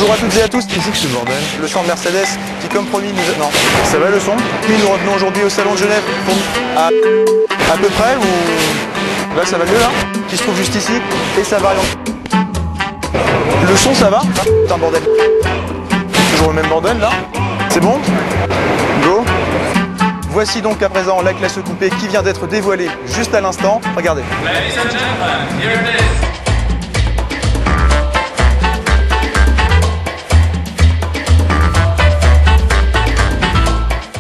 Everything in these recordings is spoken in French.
Bonjour à toutes et à tous, qu'est-ce que ce bordel? Le chant de Mercedes qui, comme promis, nous... Non, ça va le son? Puis nous revenons aujourd'hui au salon de Genève pour... à peu près, ou... Là ça va mieux là? Qui se trouve juste ici, et sa variante. Le son ça va? Putain bordel. Toujours le même bordel là? C'est bon? Go! Voici donc à présent la classe coupée qui vient d'être dévoilée juste à l'instant. Regardez. Ladies and gentlemen, here it is.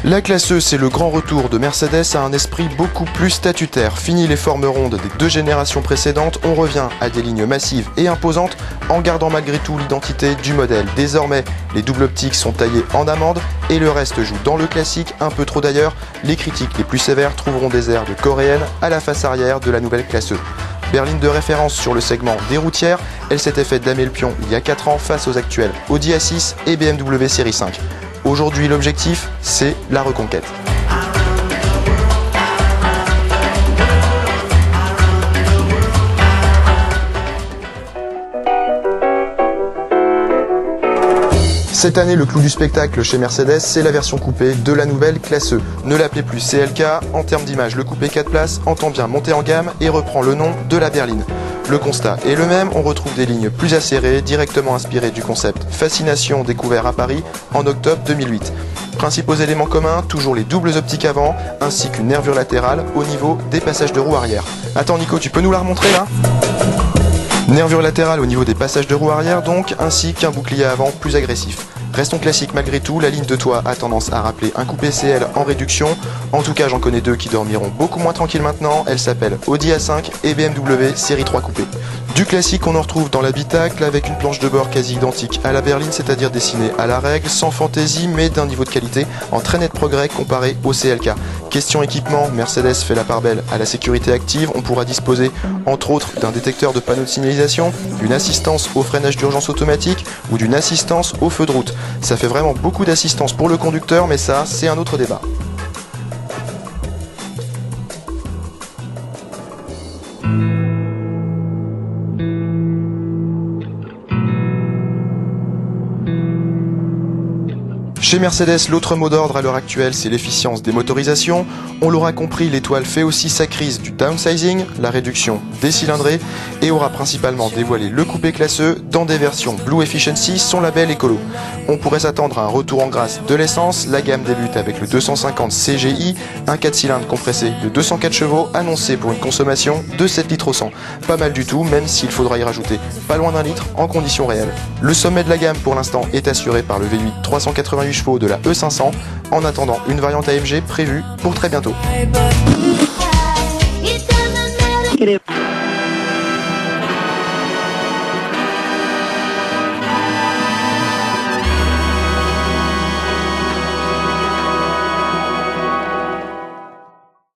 La classe E, c'est le grand retour de Mercedes à un esprit beaucoup plus statutaire. Fini les formes rondes des deux générations précédentes, on revient à des lignes massives et imposantes en gardant malgré tout l'identité du modèle. Désormais, les doubles optiques sont taillées en amande et le reste joue dans le classique, un peu trop d'ailleurs. Les critiques les plus sévères trouveront des airs de coréenne à la face arrière de la nouvelle classe E. Berline de référence sur le segment des routières, elle s'était fait damer le pion il y a 4 ans face aux actuels Audi A6 et BMW Série 5. Aujourd'hui, l'objectif, c'est la reconquête. Cette année, le clou du spectacle chez Mercedes, c'est la version coupée de la nouvelle classe E. Ne l'appelez plus CLK, en termes d'image, le coupé 4 places entend bien monter en gamme et reprend le nom de la berline. Le constat est le même, on retrouve des lignes plus acérées, directement inspirées du concept Fascination découvert à Paris en octobre 2008. Principaux éléments communs, toujours les doubles optiques avant, ainsi qu'une nervure latérale au niveau des passages de roue arrière. Attends Nico, tu peux nous la remontrer là ? Nervure latérale au niveau des passages de roue arrière donc, ainsi qu'un bouclier avant plus agressif. Restons classiques malgré tout, la ligne de toit a tendance à rappeler un coupé CL en réduction. En tout cas, j'en connais deux qui dormiront beaucoup moins tranquilles maintenant. Elles s'appellent Audi A5 et BMW Série 3 Coupé. Du classique, on en retrouve dans l'habitacle avec une planche de bord quasi identique à la berline, c'est-à-dire dessinée à la règle, sans fantaisie mais d'un niveau de qualité en très net progrès comparé au CLK. Question équipement, Mercedes fait la part belle à la sécurité active. On pourra disposer entre autres d'un détecteur de panneaux de signalisation, d'une assistance au freinage d'urgence automatique ou d'une assistance au feu de route. Ça fait vraiment beaucoup d'assistance pour le conducteur, mais ça, c'est un autre débat. Chez Mercedes, l'autre mot d'ordre à l'heure actuelle, c'est l'efficience des motorisations. On l'aura compris, l'étoile fait aussi sa crise du downsizing, la réduction des cylindrées, et aura principalement dévoilé le coupé classe E dans des versions Blue Efficiency, son label écolo. On pourrait s'attendre à un retour en grâce de l'essence. La gamme débute avec le 250 CGI, un 4 cylindres compressé de 204 chevaux, annoncé pour une consommation de 7 litres au 100. Pas mal du tout, même s'il faudra y rajouter pas loin d'un litre en conditions réelles. Le sommet de la gamme pour l'instant est assuré par le V8 388 chevaux de la E500, en attendant une variante AMG prévue pour très bientôt.